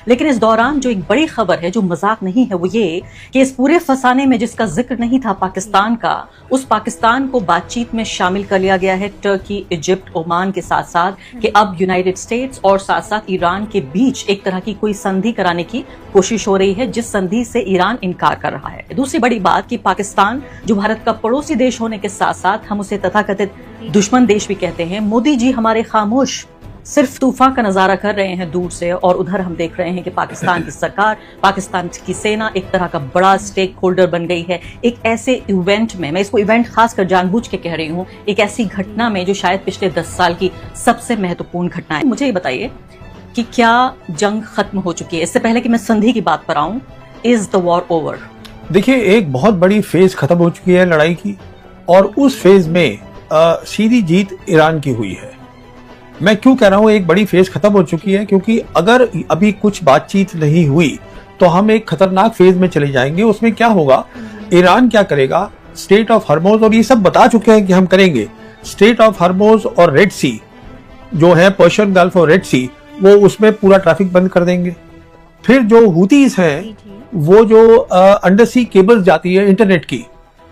लेकिन इस दौरान जो एक बड़ी खबर है, जो मजाक नहीं है, वो ये कि इस पूरे फसाने में जिसका जिक्र नहीं था पाकिस्तान का, उस पाकिस्तान को बातचीत में शामिल कर लिया गया है टर्की, इजिप्ट, ओमान के साथ साथ कि अब यूनाइटेड स्टेट्स और साथ साथ ईरान के बीच एक तरह की कोई संधि कराने की कोशिश हो रही है, जिस संधि से ईरान इनकार कर रहा है। दूसरी बड़ी बात कि पाकिस्तान जो भारत का पड़ोसी देश होने के साथ साथ हम उसे तथाकथित दुश्मन देश भी कहते हैं, मोदी जी हमारे खामोश सिर्फ तूफान का नजारा कर रहे हैं दूर से, और उधर हम देख रहे हैं कि पाकिस्तान की सरकार, पाकिस्तान की सेना एक तरह का बड़ा स्टेक होल्डर बन गई है एक ऐसे इवेंट में। मैं इसको इवेंट खासकर जानबूझ के कह रही हूं, एक ऐसी घटना में जो शायद पिछले 10 साल की सबसे महत्वपूर्ण घटना है। मुझे ये बताइए कि क्या जंग खत्म हो चुकी है? इससे पहले कि मैं संधि की बात पर आऊं, इज द वॉर ओवर? देखिए, एक बहुत बड़ी फेज खत्म हो चुकी है लड़ाई की, और उस फेज में सीधी जीत ईरान की हुई है। मैं क्यों कह रहा हूं एक बड़ी फेज खत्म हो चुकी है, क्योंकि अगर अभी कुछ बातचीत नहीं हुई तो हम एक खतरनाक फेज में चले जाएंगे। उसमें क्या होगा, ईरान क्या करेगा, स्टेट ऑफ हर्मोज, और ये सब बता चुके हैं कि हम करेंगे, स्टेट ऑफ हर्मोज और रेड सी जो है, पर्शियन गल्फ और रेड सी, वो उसमें पूरा ट्रैफिक बंद कर देंगे। फिर जो हुतीज हैं, वो जो अंडर सी केबल्स जाती है इंटरनेट की,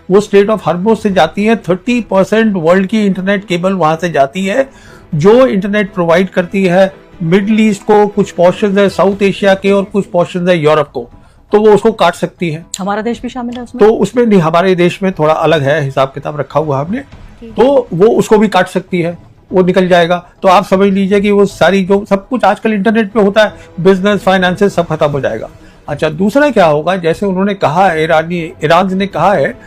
वो स्टेट ऑफ हर्मोज से जाती है। 30% वर्ल्ड की इंटरनेट केबल वहां से जाती है, जो इंटरनेट प्रोवाइड करती है मिडल ईस्ट को, कुछ पोर्शंस है साउथ एशिया के और कुछ पोर्शंस है यूरोप को, तो वो उसको काट सकती है। हमारा देश भी शामिल है उसमें? तो उसमें नहीं, हमारे देश में थोड़ा अलग है, हिसाब किताब रखा हुआ हमने, तो वो उसको भी काट सकती है, वो निकल जाएगा। तो आप समझ लीजिए कि वो सारी जो सब कुछ आजकल इंटरनेट पे होता है, बिजनेस, फाइनेंसेस, सब खत्म हो जाएगा। अच्छा, दूसरा क्या होगा, जैसे उन्होंने कहा है, ईरान ने कहा है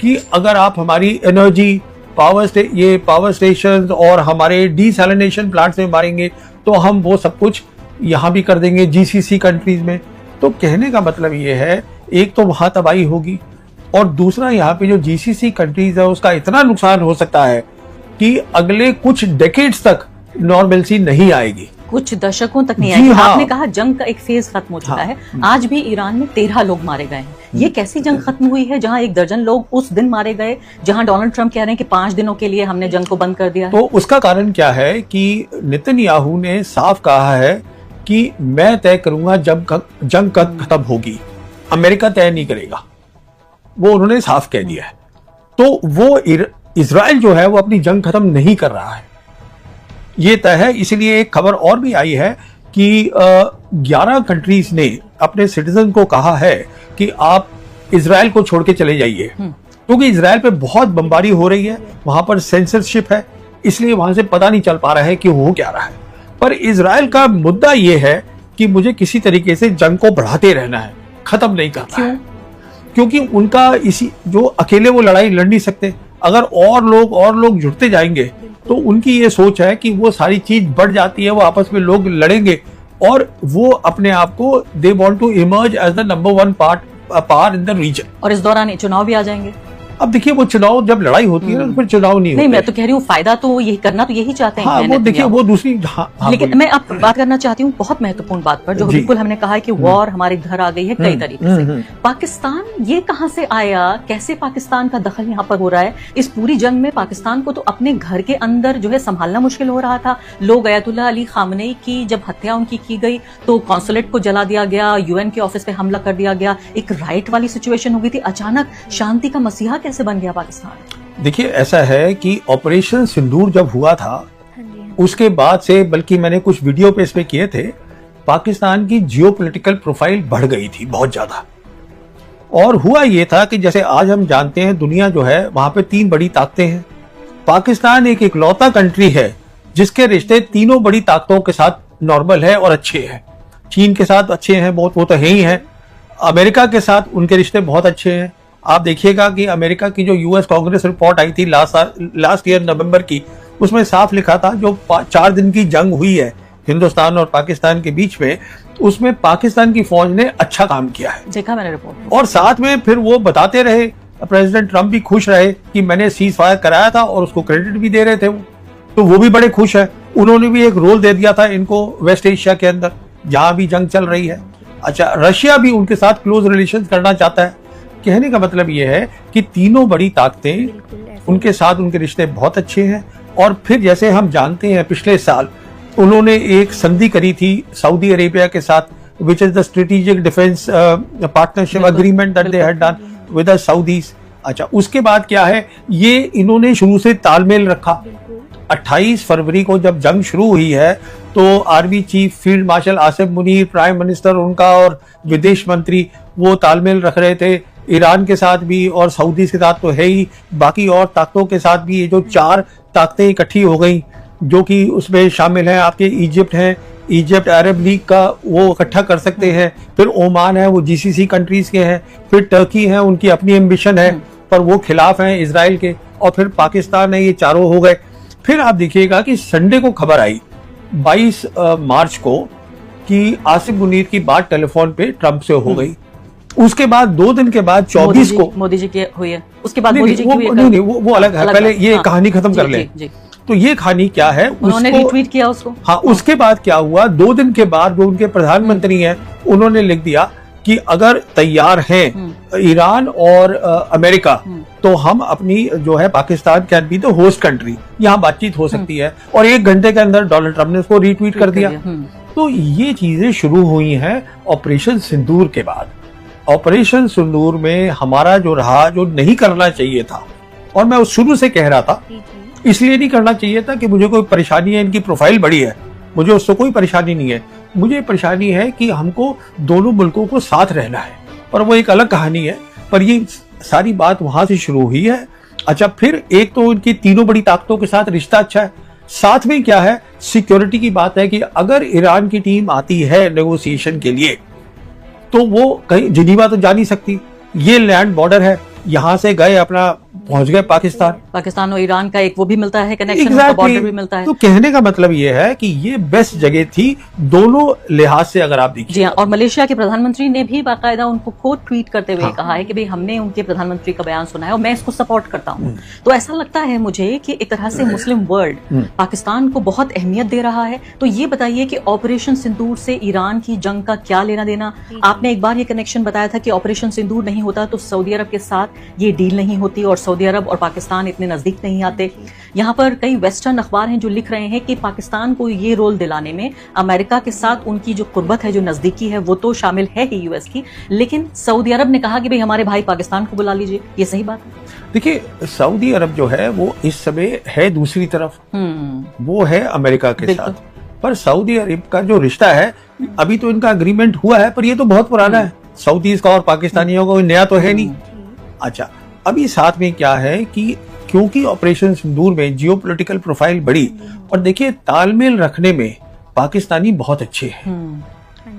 कि अगर आप हमारी एनर्जी पावर स्टेशन और हमारे डीसैलिनेशन प्लांट्स में मारेंगे तो हम वो सब कुछ यहाँ भी कर देंगे, जीसीसी कंट्रीज में। तो कहने का मतलब ये है, एक तो वहां तबाही होगी, और दूसरा यहाँ पे जो जीसीसी कंट्रीज है उसका इतना नुकसान हो सकता है कि अगले कुछ डेकेड्स तक नॉर्मलसी नहीं आएगी, कुछ दशकों तक नहीं आएगी। हाँ। आपने कहा जंग का एक फेज खत्म हो चुका है, आज भी ईरान में 13 लोग मारे गए हैं। ये कैसी जंग खत्म हुई है जहां 1 दर्जन लोग उस दिन मारे गए, जहां डोनाल्ड ट्रंप कह रहे हैं कि 5 दिनों के लिए हमने जंग को बंद कर दिया है? तो उसका कारण क्या है कि नेतन्याहू ने साफ कहा है कि मैं तय करूंगा जंग कब खत्म होगी, अमेरिका तय नहीं करेगा, वो उन्होंने साफ कह दिया है। तो वो इजराइल जो है वो अपनी जंग खत्म नहीं कर रहा है, ये तय है। इसलिए एक खबर और भी आई है कि 11 कंट्रीज ने अपने सिटीजन को कहा है कि आप इजराइल को छोड़ के चले जाइए, क्योंकि इजराइल पे बहुत बमबारी हो रही है, वहां पर सेंसरशिप है, इसलिए वहां से पता नहीं चल पा रहा है कि हो क्या रहा है। पर इजराइल का मुद्दा ये है कि मुझे किसी तरीके से जंग को बढ़ाते रहना है, खत्म नहीं करना है, क्योंकि उनका इसी जो अकेले वो लड़ाई लड़ नहीं सकते, अगर और लोग जुड़ते जाएंगे तो उनकी ये सोच है कि वो सारी चीज बढ़ जाती है, वो आपस में लोग लड़ेंगे और वो अपने आप को they want to emerge as the number 1 power in the region. और इस दौरान चुनाव भी आ जाएंगे। अब देखिए, वो चुनाव जब लड़ाई होती है ना, तो फिर चुनाव नहीं होते। मैं तो कह रही हूँ फायदा तो यही करना तो यही चाहते हैं। हाँ, वो देखिए, वो दूसरी लेकिन मैं अब बात करना चाहती हूँ बहुत महत्वपूर्ण बात पर, जो बिल्कुल हमने कहा है कि वॉर हमारे घर आ गई है कई तरीके से। पाकिस्तान ये कहाँ से आया, कैसे पाकिस्तान का दखल यहाँ पर हो रहा है? इस पूरी जंग में पाकिस्तान को तो अपने घर के अंदर जो है संभालना मुश्किल हो रहा था। लोग अयतुल्ला अली खामनेई की जब हत्या उनकी की गई तो कॉन्सुलेट को जला दिया गया, यूएन के ऑफिस पे हमला कर दिया गया, एक राइट वाली सिचुएशन हो गई थी। अचानक शांति का मसीहा कैसे बन गया पाकिस्तान? देखिए, ऐसा है कि ऑपरेशन सिंदूर जब हुआ था उसके बाद से, बल्कि मैंने कुछ वीडियो पे इस पे किए थे, पाकिस्तान की जियोपॉलिटिकल प्रोफाइल बढ़ गई थी बहुत ज्यादा। और हुआ ये था कि जैसे आज हम जानते हैं, दुनिया जो है वहां पे 3 बड़ी ताकतें हैं। पाकिस्तान एक इकलौता कंट्री है जिसके रिश्ते तीनों बड़ी ताकतों के साथ नॉर्मल है और अच्छे हैं। चीन के साथ अच्छे हैं बहुत, वो तो है ही है। अमेरिका के साथ उनके रिश्ते बहुत अच्छे हैं। आप देखिएगा कि अमेरिका की जो यूएस कांग्रेस रिपोर्ट आई थी लास्ट ईयर नवंबर की, उसमें साफ लिखा था जो 4 दिन की जंग हुई है हिंदुस्तान और पाकिस्तान के बीच में, उसमें पाकिस्तान की फौज ने अच्छा काम किया है, देखा मैंने रिपोर्ट। और साथ में फिर वो बताते रहे, प्रेसिडेंट ट्रंप भी खुश रहे कि मैंने सीज फायर कराया था, और उसको क्रेडिट भी दे रहे थे वो, तो वो भी बड़े खुश है। उन्होंने भी एक रोल दे दिया था इनको वेस्ट एशिया के अंदर जहां भी जंग चल रही है। अच्छा, रशिया भी उनके साथ क्लोज रिलेशन करना चाहता है। कहने का मतलब ये है कि तीनों बड़ी ताकतें उनके साथ उनके रिश्ते बहुत अच्छे हैं। और फिर जैसे हम जानते हैं, पिछले साल उन्होंने एक संधि करी थी सऊदी अरेबिया के साथ, which is the strategic defense partnership बिल्कुल, agreement that they बिल्कुल। had done with the Saudis। अच्छा, उसके बाद क्या है, ये इन्होंने शुरू से तालमेल रखा। 28 फरवरी को जब जंग शुरू हुई है तो army chief field marshal Asif Munir, prime minister उनका और विदेश मंत्री वो तालमेल रख रहे थे ईरान के साथ भी, और सऊदीज के साथ तो है ही, बाकी और ताकतों के साथ भी। ये जो 4 ताकतें इकट्ठी हो गई, जो कि उसमें शामिल हैं आपके इजिप्ट हैं, इजिप्ट अरब लीग का वो इकट्ठा कर सकते हैं, फिर ओमान है वो जीसीसी कंट्रीज के हैं, फिर टर्की है उनकी अपनी एम्बिशन है पर वो खिलाफ हैं इजराइल के, और फिर पाकिस्तान है, ये चारों हो गए। फिर आप देखिएगा कि संडे को खबर आई 22 मार्च को कि आसिफ मुनीर की बात टेलीफोन पे ट्रंप से हो गई। उसके बाद 2 दिन के बाद 24 को मोदी जी की हुई है, उसके बाद नहीं, मोदी जी की हुई है। नहीं, वो अलग है, पहले ये हाँ, कहानी खत्म कर ले। तो ये कहानी क्या है, उन्होंने रिट्वीट किया उसको। हाँ, उसके बाद क्या हुआ, 2 दिन के बाद जो उनके प्रधानमंत्री हैं उन्होंने लिख दिया कि अगर तैयार हैं ईरान और अमेरिका तो हम अपनी जो है Pakistan can be the host country, यहाँ बातचीत हो सकती है। और 1 घंटे के अंदर डोनाल्ड ट्रंप ने उसको रीट्वीट कर दिया। तो ये चीजें शुरू हुई हैं ऑपरेशन सिंदूर के बाद। ऑपरेशन सिंदूर में हमारा जो रहा, जो नहीं करना चाहिए था, और मैं उस शुरू से कह रहा था, इसलिए नहीं करना चाहिए था कि मुझे कोई परेशानी है, इनकी प्रोफाइल बड़ी है, मुझे उससे कोई परेशानी नहीं है। मुझे परेशानी है कि हमको दोनों मुल्कों को साथ रहना है, पर वो एक अलग कहानी है। पर ये सारी बात वहां से शुरू हुई है। अच्छा, फिर एक तो उनकी तीनों बड़ी ताकतों के साथ रिश्ता अच्छा है, साथ में क्या है, सिक्योरिटी की बात है कि अगर ईरान की टीम आती है नेगोशिएशन के लिए तो वो कहीं जिनीवा तो जा नहीं सकती, ये लैंड बॉर्डर है, यहां से गए अपना पहुंच गए पाकिस्तान और ईरान का एक वो भी मिलता है कनेक्शन, बॉर्डर भी मिलता है। तो कहने का मतलब ये है कि ये बेस्ट जगह थी दोनों लिहाज से, अगर आप देखिए। जी हाँ, और मलेशिया के प्रधानमंत्री ने भी बाकायदा उनको कोट ट्वीट करते हुए कहा है कि भाई हमने उनके प्रधानमंत्री का बयान सुना है और मैं इसको सपोर्ट करता हूँ। तो ऐसा लगता है मुझे कि एक तरह से मुस्लिम वर्ल्ड पाकिस्तान को बहुत अहमियत दे रहा है। तो ये बताइए कि ऑपरेशन सिंदूर से ईरान की जंग का क्या लेना देना। आपने एक बार ये कनेक्शन बताया था कि ऑपरेशन सिंदूर नहीं होता तो सऊदी अरब के साथ ये डील नहीं होती और सऊदी अरब और पाकिस्तान इतने नजदीक नहीं आते। यहाँ पर कई वेस्टर्न अखबार हैं जो लिख रहे हैं कि पाकिस्तान को ये रोल दिलाने में अमेरिका के साथ उनकी जो कुर्बत है, जो नजदीकी है, वो तो शामिल है ही यूएस की, लेकिन सऊदी अरब ने कहा कि भाई हमारे भाई पाकिस्तान को बुला लीजिए। ये सही बात है? देखिए, सऊदी अरब जो है वो इस समय है दूसरी तरफ, वो है अमेरिका के साथ। पर सऊदी अरब का जो रिश्ता है, अभी तो इनका अग्रीमेंट हुआ है पर ये तो बहुत पुराना है, सऊदीज का और पाकिस्तानियों का कोई नया तो है नहीं। अच्छा, अभी साथ में क्या है कि क्योंकि ऑपरेशन सिंदूर में जियोपॉलिटिकल प्रोफाइल बढ़ी, और देखिए तालमेल रखने में पाकिस्तानी बहुत अच्छे हैं।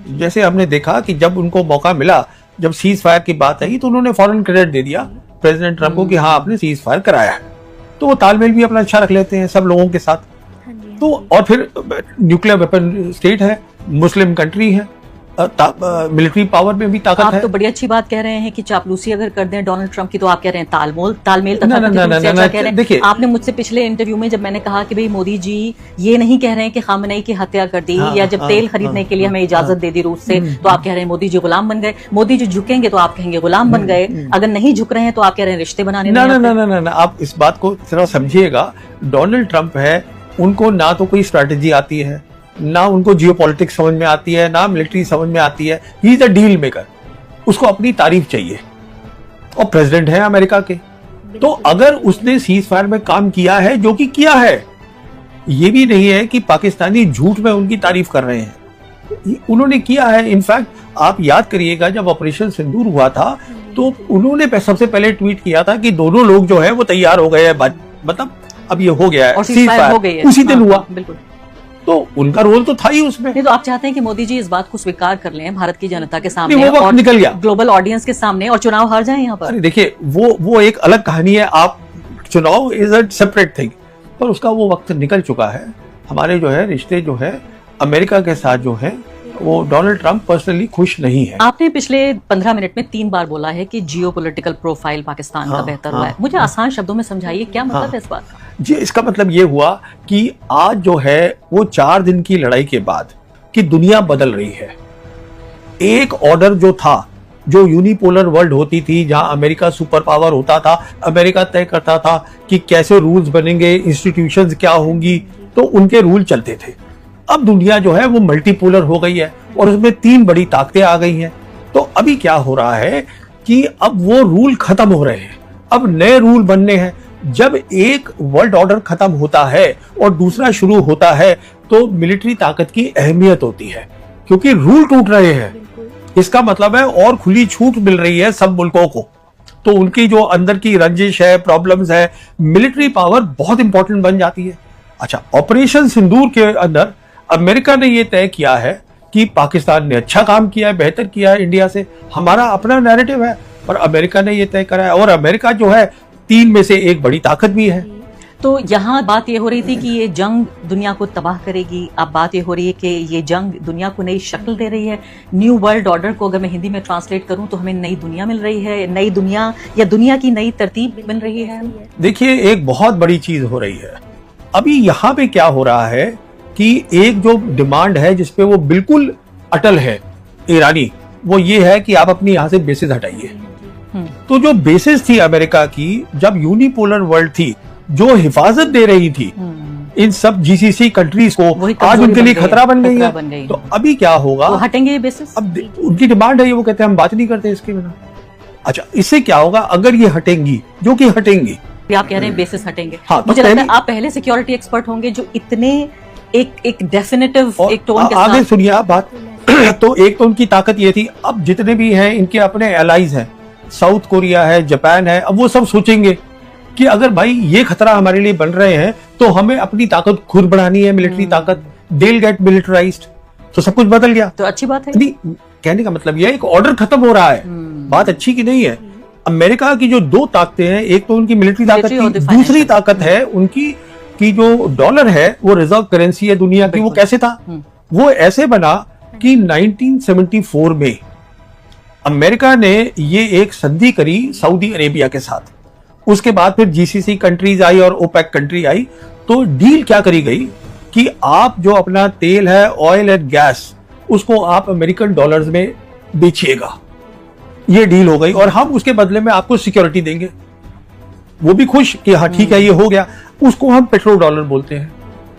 जैसे हमने देखा कि जब उनको मौका मिला, जब सीज फायर की बात आई तो उन्होंने फौरन क्रेडिट दे दिया प्रेसिडेंट ट्रंप को कि हाँ आपने सीज फायर कराया है। तो वो तालमेल भी अपना अच्छा रख लेते हैं सब लोगों के साथ। तो और फिर न्यूक्लियर वेपन स्टेट है, मुस्लिम कंट्री है, मिलिट्री पावर में भी ताकत है। आप तो बड़ी अच्छी बात कह रहे हैं कि चापलूसी अगर कर दें डोनाल्ड ट्रंप की तो आप कह रहे हैं तालमेल कह रहे हैं। आपने मुझसे पिछले इंटरव्यू में जब मैंने कहा कि भाई मोदी जी ये नहीं कह रहे हैं कि खामनेई की हत्या कर दी, या जब तेल खरीदने के लिए हमें इजाजत दे दी रूस से, तो आप कह रहे हैं मोदी जी गुलाम बन गए। मोदी जी झुकेंगे तो आप कहेंगे गुलाम बन गए, अगर नहीं झुक रहे हैं तो आप कह रहे हैं रिश्ते बनाने। ना, आप इस बात को थोड़ा समझिएगा। डोनाल्ड ट्रंप है, उनको ना तो कोई स्ट्रैटेजी आती है, ना उनको जियोपॉलिटिक्स समझ में आती है, ना मिलिट्री समझ में आती है। He is a deal maker, उसको अपनी तारीफ चाहिए, और प्रेसिडेंट है अमेरिका के। तो अगर उसने सीज फायर में काम किया है, जो कि किया है, ये भी नहीं है कि पाकिस्तानी झूठ में उनकी तारीफ कर रहे हैं, उन्होंने किया है। इनफैक्ट आप याद करिएगा जब ऑपरेशन सिंदूर हुआ था तो उन्होंने सबसे पहले ट्वीट किया था कि दोनों लोग जो है वो तैयार हो गए हैं, मतलब अब ये हो गया है, सीज फायर हो गई है, उसी दिन हुआ। बिल्कुल, तो उनका रोल तो था ही उसमें। नहीं तो आप चाहते हैं कि मोदी जी इस बात को स्वीकार कर लें भारत की जनता के सामने, वो वक्त निकल गया, ग्लोबल ऑडियंस के सामने, और चुनाव हार जाएं यहाँ पर। अरे देखिए, वो एक अलग कहानी है। आप चुनाव इज अ सेपरेट थिंग, पर उसका वो वक्त निकल चुका है। हमारे जो है रिश्ते जो है अमेरिका के साथ जो है वो डोनाल्ड ट्रंप पर्सनली खुश नहीं है। आपने पिछले 15 मिनट में 3 बार बोला है कि जियोपॉलिटिकल प्रोफाइल पाकिस्तान का बेहतर हुआ है। मुझे आसान शब्दों में समझाइए क्या मतलब है इस बात का? जी, इसका मतलब ये हुआ कि आज जो है वो 4 दिन की लड़ाई के बाद कि दुनिया बदल रही है। एक ऑर्डर जो था, जो यूनिपोलर वर्ल्ड होती थी, जहां अमेरिका सुपर पावर होता था, अमेरिका तय करता था कि कैसे रूल्स बनेंगे, इंस्टीट्यूशंस क्या होंगी, तो उनके रूल चलते थे। अब दुनिया जो है वो मल्टीपोलर हो गई है और उसमें 3 बड़ी ताकतें आ गई हैं। तो अभी क्या हो रहा है कि अब वो रूल खत्म हो रहे हैं, अब नए रूल बनने हैं। जब एक वर्ल्ड ऑर्डर खत्म होता है और दूसरा शुरू होता है तो मिलिट्री ताकत की अहमियत होती है, क्योंकि रूल टूट रहे हैं। इसका मतलब है और खुली छूट मिल रही है सब मुल्कों को, तो उनकी जो अंदर की रंजिश है, प्रॉब्लम्स है, मिलिट्री पावर बहुत इंपॉर्टेंट बन जाती है। अच्छा, ऑपरेशन सिंदूर के अंदर अमेरिका ने यह तय किया है कि पाकिस्तान ने अच्छा काम किया है, बेहतर किया है इंडिया से। हमारा अपना नैरेटिव है, पर अमेरिका ने यह तय करा है, और अमेरिका जो है 3 में से एक बड़ी ताकत भी है। तो यहाँ बात ये हो रही थी कि ये जंग दुनिया को तबाह करेगी, अब बात ये हो रही है कि ये जंग दुनिया को नई शक्ल दे रही है। न्यू वर्ल्ड ऑर्डर को अगर मैं हिंदी में ट्रांसलेट करूं तो हमें नई दुनिया मिल रही है, नई दुनिया या दुनिया की नई तरतीब मिल रही है। देखिए, एक बहुत बड़ी चीज हो रही है अभी यहाँ पे। क्या हो रहा है कि एक जो डिमांड है जिसपे वो बिल्कुल अटल है ईरानी, वो ये है कि आप अपनी यहाँ से बेसिस हटाइए। तो जो बेसिस थी अमेरिका की, जब यूनिपोलर वर्ल्ड थी, जो हिफाजत दे रही थी इन सब जीसीसी कंट्रीज को, आज उनके लिए खतरा बन गई है। तो अभी क्या होगा, वो हटेंगे ये बेसिस? अब उनकी डिमांड है ये, वो कहते हैं हम बात नहीं करते इसके बिना। अच्छा, इससे क्या होगा अगर ये हटेंगी, जो कि हटेंगी। आप कह रहे हैं बेसिस हटेंगे। हाँ, तो मुझे लगता है आप पहले सिक्योरिटी एक्सपर्ट होंगे जो इतने एक डेफिनेटिव एक टोन के साथ। आगे सुनिए आप बात। तो एक तो उनकी ताकत ये थी, अब जितने भी हैं इनके अपने एलाइज हैं, साउथ कोरिया है, जापान है, अब वो सब सोचेंगे कि अगर भाई ये खतरा हमारे लिए बन रहे हैं तो हमें अपनी ताकत खुद बढ़ानी है, मिलिट्री ताकत। they'll get militarized। तो सब कुछ बदल गया। तो अच्छी बात है। नहीं, कहने का मतलब यह है एक ऑर्डर खत्म हो रहा है। बात अच्छी की नहीं है। अमेरिका की जो 2 ताकतें हैं, एक तो उनकी मिलिट्री ताकत थी, दूसरी ताकत है उनकी की जो डॉलर है वो रिजर्व करेंसी है दुनिया की। वो कैसे था? वो ऐसे बना कि 1974 में अमेरिका ने ये एक संधि करी सऊदी अरेबिया के साथ। उसके बाद फिर जीसीसी कंट्रीज आई और ओपेक कंट्री आई। तो डील क्या करी गई कि आप जो अपना तेल है, ऑयल एंड गैस, उसको आप अमेरिकन डॉलर्स में बेचिएगा। ये डील हो गई और हम उसके बदले में आपको सिक्योरिटी देंगे। वो भी खुश कि हाँ ठीक है, ये हो गया। उसको हम पेट्रो डॉलर बोलते हैं।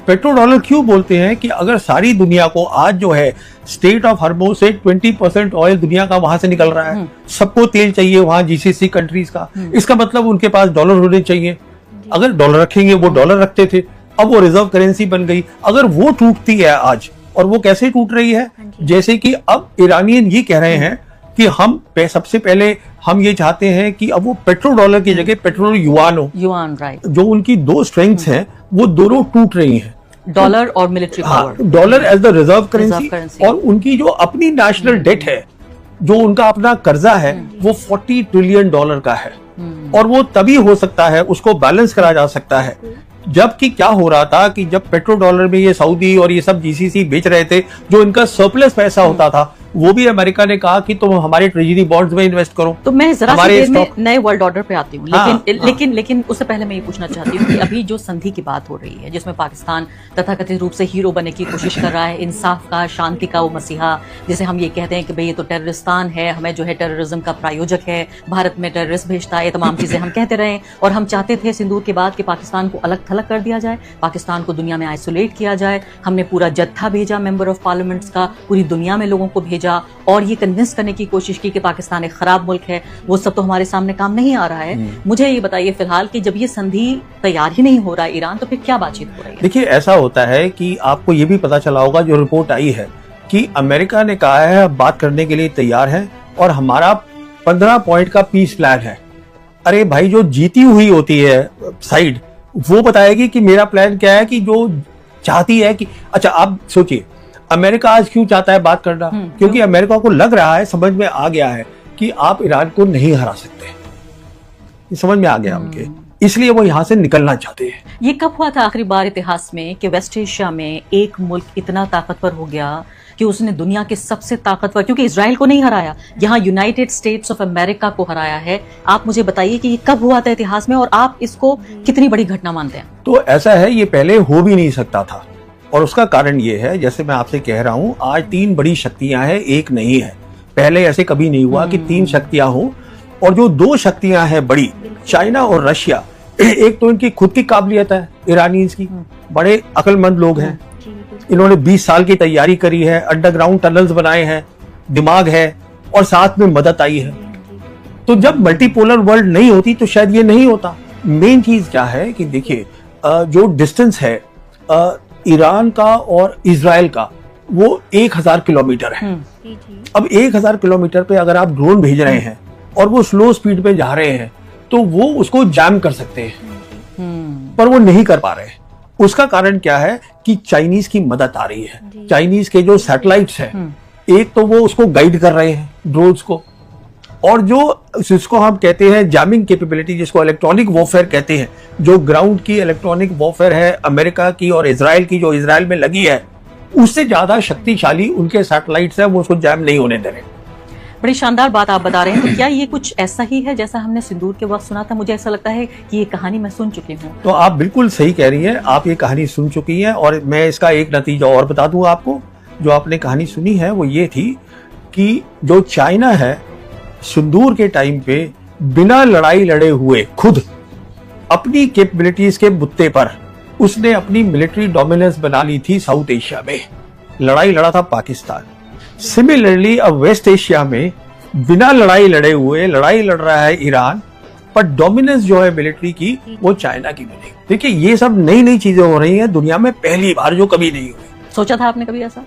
पेट्रो डॉलर क्यों बोलते हैं कि अगर सारी दुनिया को आज जो है स्टेट ऑफ हॉर्मुज़ से 20% ऑयल दुनिया का वहां से निकल रहा है, सबको तेल चाहिए वहां जीसीसी कंट्रीज का, इसका मतलब उनके पास डॉलर होने चाहिए। अगर डॉलर रखेंगे, वो डॉलर रखते थे, अब वो रिजर्व करेंसी बन गई। अगर वो टूटती है आज, और वो कैसे टूट रही है, जैसे कि अब ईरानियन ये कह रहे हैं कि हम सबसे पहले हम ये चाहते हैं कि अब वो पेट्रो डॉलर की जगह पेट्रो युआन हो। Yuan, right. जो उनकी 2 स्ट्रेंथ्स हैं वो दोनों टूट रही हैं, डॉलर और military power. Dollar as the reserve currency, और उनकी जो अपनी नेशनल डेट है, जो उनका अपना कर्जा है, वो $40 ट्रिलियन का है। और वो तभी हो सकता है, उसको बैलेंस करा जा सकता है। जबकि क्या हो रहा था कि जब पेट्रो डॉलर में ये सऊदी और ये सब जीसीसी बेच रहे थे, जो इनका सरप्लस पैसा होता था, वो भी अमेरिका ने कहा कि तुम हमारे ट्रेजरी बॉन्ड्स में इन्वेस्ट करो। तो मैं जरा सी देर में नए वर्ल्ड ऑर्डर पे आती हूँ, लेकिन उससे पहले मैं ये पूछना चाहती हूँ कि अभी जो संधि की बात हो रही है, जिसमें पाकिस्तान तथाकथित रूप से हीरो बनने की कोशिश कर रहा है, इंसाफ का, शांति का वो मसीहा, जिसे हम ये कहते हैं कि भाई ये तो टेररिस्तान है, हमें जो है टेररिज्म का प्रायोजक है, भारत में टेररिस्ट भेजता है, ये तमाम चीजें हम कहते रहे। और हम चाहते थे सिंदूर के बाद कि पाकिस्तान को अलग थलग कर दिया जाए, पाकिस्तान को दुनिया में आइसोलेट किया जाए। हमने पूरा जत्था भेजा मेंबर ऑफ पार्लियामेंट्स का, पूरी दुनिया में लोगों को भेजा और ये कन्विंस करने की कोशिश की कि पाकिस्तान एक खराब मुल्क है। वो सब तो हमारे सामने काम नहीं आ रहा है। मुझे ये बताइए फिलहाल कि जब ये संधि तैयार ही नहीं हो रहा है ईरान, तो फिर क्या बातचीत हो रही है? देखिए, ऐसा होता है कि आपको ये भी पता चला होगा, जो रिपोर्ट आई है कि अमेरिका ने कहा है अब बात करने के लिए तैयार है और हमारा 15 पॉइंट का पीस प्लान है। अरे भाई, जो जीती हुई होती है साइड, वो बताएगी कि मेरा प्लान क्या है, कि जो चाहती है कि अच्छा आप सोचिए अमेरिका आज क्यों चाहता है बात करना, क्योंकि अमेरिका को लग रहा है, समझ में आ गया है कि आप ईरान को नहीं हरा सकते। ये समझ में आ गया उनके, इसलिए वो यहां से निकलना चाहते हैं। ये कब हुआ था आखिरी बार इतिहास में कि वेस्ट एशिया में एक मुल्क इतना ताकतवर हो गया कि उसने दुनिया के सबसे ताकतवर, क्योंकि इजराइल को नहीं हराया, यहाँ यूनाइटेड स्टेट्स ऑफ अमेरिका को हराया है। आप मुझे बताइए कि ये कब हुआ था इतिहास में और आप इसको कितनी बड़ी घटना मानते हैं? तो ऐसा है, ये पहले हो भी नहीं सकता था और उसका कारण ये है, जैसे मैं आपसे कह रहा हूं, आज 3 बड़ी शक्तियां हैं, एक नहीं है। पहले ऐसे कभी नहीं हुआ कि 3 शक्तियां हो, और जो 2 शक्तियां हैं बड़ी, चाइना और रशिया, एक तो इनकी खुद की काबिलियत है ईरानीज की, बड़े अक्लमंद लोग हैं, इन्होंने 20 साल की तैयारी करी है, अंडरग्राउंड टनल्स बनाए हैं, दिमाग है और साथ में मदद आई है। तो जब मल्टीपोलर वर्ल्ड नहीं होती तो शायद ये नहीं होता। मेन चीज क्या है कि देखिए, जो डिस्टेंस है ईरान का और इजराइल का, वो 1000 किलोमीटर है। अब 1000 किलोमीटर पे अगर आप ड्रोन भेज रहे हैं और वो स्लो स्पीड पे जा रहे हैं तो वो उसको जैम कर सकते हैं, पर वो नहीं कर पा रहे हैं। उसका कारण क्या है कि चाइनीज की मदद आ रही है। चाइनीज के जो सैटेलाइट्स हैं, एक तो वो उसको गाइड कर रहे हैं ड्रोन्स को, और जो जिसको हम कहते हैं जैमिंग कैपेबिलिटी, जिसको इलेक्ट्रॉनिक वॉरफेयर कहते हैं, जो ग्राउंड की इलेक्ट्रॉनिक वॉरफेयर है अमेरिका की और इजराइल की, जो इजराइल में लगी है, उससे ज्यादा शक्तिशाली उनके सैटेलाइट्स हैं, वो उसको जैम नहीं होने दे रहे। बड़ी शानदार बात आप बता रहे हैं। तो क्या ये कुछ ऐसा ही है जैसा हमने सिंदूर के वक्त सुना था? मुझे ऐसा लगता है कि ये कहानी मैं सुन चुकी हूँ। तो आप बिल्कुल सही कह रही हैं, आप ये कहानी सुन चुकी हैं। और मैं इसका एक नतीजा और बता दूं आपको। जो आपने कहानी सुनी है वो ये थी कि जो चाइना है, सिंदूर के टाइम पे बिना लड़ाई लड़े हुए खुद अपनी कैपेबिलिटीज के बुत्ते पर उसने अपनी मिलिट्री डोमिनेंस बना ली थी साउथ एशिया में। लड़ाई लड़ा था पाकिस्तान। सिमिलरली अब वेस्ट एशिया में बिना लड़ाई लड़े हुए लड़ाई लड़ रहा है ईरान, पर डोमिनेंस जो है मिलिट्री की वो चाइना की बनेगी। देखिए, ये सब नई नई चीजें हो रही हैं दुनिया में, पहली बार, जो कभी नहीं हुई। सोचा था आपने कभी ऐसा?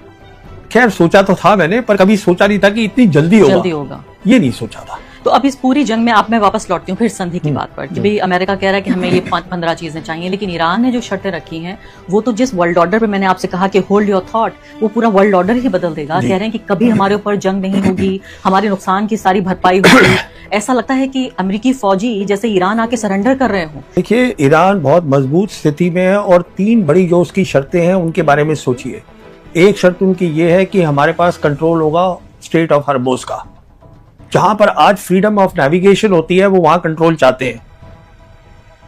खैर, सोचा तो था मैंने, पर कभी सोचा नहीं था कि इतनी जल्दी होगा। ये नहीं सोचा था। तो अब इस पूरी जंग में मैं वापस लौटती हूँ फिर संधि की बात पर कि भाई अमेरिका कह रहा है कि हमें ये 15 चीजें चाहिए, लेकिन ईरान ने जो शर्तें रखी हैं वो तो जिस वर्ल्ड ऑर्डर पे मैंने आपसे कहा कि होल्ड योर थॉट, वो पूरा वर्ल्ड ऑर्डर ही बदल देगा। कह रहे हैं कि कभी हमारे ऊपर जंग नहीं होगी, हमारे नुकसान की सारी भरपाई होगी। ऐसा लगता है कि अमेरिकी फौजी जैसे ईरान आके सरेंडर कर रहे हो। देखिए, ईरान बहुत मजबूत स्थिति में है और 3 बड़ी जो उसकी शर्तें हैं उनके बारे में सोचिए। एक शर्त उनकी ये है कि हमारे पास कंट्रोल होगा स्ट्रेट ऑफ हॉर्मुज का। जहां पर आज फ्रीडम ऑफ नेविगेशन होती है वो वहां कंट्रोल चाहते हैं।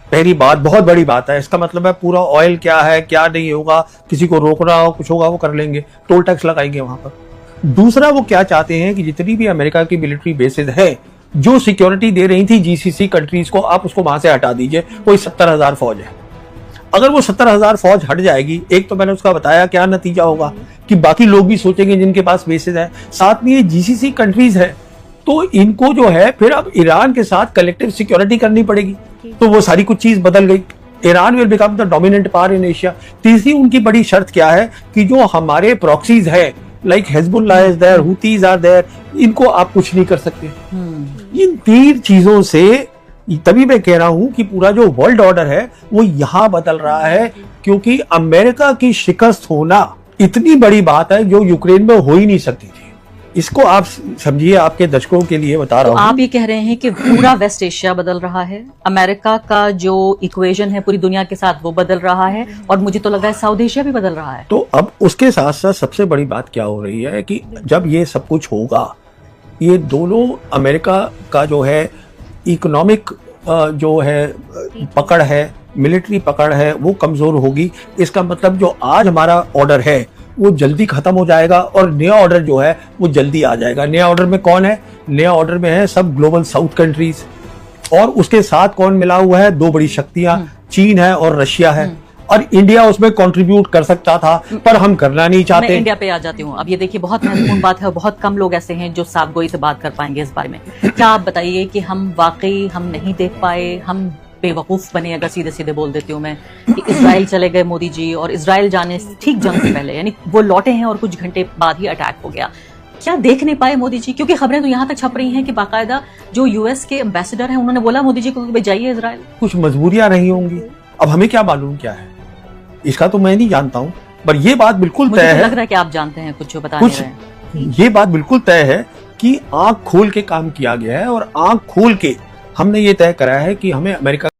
पहली बात, बहुत बड़ी बात है। इसका मतलब है पूरा ऑयल क्या है, क्या नहीं होगा, किसी को रोकना हो, कुछ होगा वो कर लेंगे, टोल टैक्स लगाएंगे वहां पर। दूसरा, वो क्या चाहते हैं कि जितनी भी अमेरिका की मिलिट्री बेसेस है, जो सिक्योरिटी दे रही थी जीसीसी कंट्रीज को, आप उसको वहां से हटा दीजिए। कोई 70,000 फौज है। अगर वो 70,000 फौज हट जाएगी, एक तो मैंने उसका बताया क्या नतीजा होगा कि बाकी लोग भी सोचेंगे जिनके पास बेसेस है, साथ में ये जीसीसी कंट्रीज है, तो इनको जो है फिर अब ईरान के साथ कलेक्टिव सिक्योरिटी करनी पड़ेगी। तो वो सारी कुछ चीज बदल गई। Iran will become the dominant power in Asia. तीसरी उनकी बड़ी शर्त क्या है कि जो हमारे प्रॉक्सीज है, like Hezbollah is there, Houthis are there, इनको आप कुछ नहीं कर सकते। इन 3 चीजों से तभी मैं कह रहा हूं कि पूरा जो वर्ल्ड ऑर्डर है वो यहां बदल रहा है, क्योंकि अमेरिका की शिकस्त होना इतनी बड़ी बात है जो यूक्रेन में हो ही नहीं सकती थी। इसको आप समझिए, आपके दर्शकों के लिए बता रहा हूं। आप ये कह रहे हैं कि पूरा वेस्ट एशिया बदल रहा है, अमेरिका का जो इक्वेशन है पूरी दुनिया के साथ वो बदल रहा है, और मुझे तो लग रहा है साउथ एशिया भी बदल रहा है। तो अब उसके साथ साथ सबसे बड़ी बात क्या हो रही है कि जब ये सब कुछ होगा, ये दोनों अमेरिका का जो है इकोनॉमिक जो है पकड़ है, मिलिट्री पकड़ है, वो कमजोर होगी। इसका मतलब जो आज हमारा ऑर्डर है वो जल्दी खत्म हो जाएगा और नया ऑर्डर जो है वो जल्दी आ जाएगा। नया ऑर्डर में कौन है? नया ऑर्डर में है सब ग्लोबल साउथ कंट्रीज, और उसके साथ कौन मिला हुआ है? 2 बड़ी शक्तियां, चीन है और रशिया है। और इंडिया उसमें कंट्रीब्यूट कर सकता था, पर हम करना नहीं चाहते। मैं इंडिया पे आ जाती हूँ। अब ये देखिए, बहुत महत्वपूर्ण बात है और बहुत कम लोग ऐसे हैं जो साफगोई से बात कर पाएंगे इस बारे में। क्या आप बताइए कि हम वाकई हम नहीं देख पाए, हम बेवकूफ बने? अगर सीधे सीधे बोल देती हूँ मैं कि इजराइल चले गए मोदी जी, और इजराइल जाने ठीक जंग से पहले, यानी वो लौटे हैं और कुछ घंटे बाद ही अटैक हो गया। क्या देख नहीं पाए मोदी जी? क्योंकि खबरें तो यहाँ तक छप रही हैं कि बाकायदा जो यूएस के एम्बेसडर हैं उन्होंने बोला मोदी जी को कि जाइए इजराइल। कुछ मजबूरियां रही होंगी, अब हमें क्या मालूम क्या है, इसका तो मैं नहीं जानता हूँ। पर ये बात बिल्कुल तय है, लग रहा है कि आप जानते हैं कुछ जो बता नहीं रहे हैं। ये बात बिल्कुल तय है कि आंख खोल के काम किया गया है, और आंख खोल के हमने ये तय करा है कि हमें अमेरिका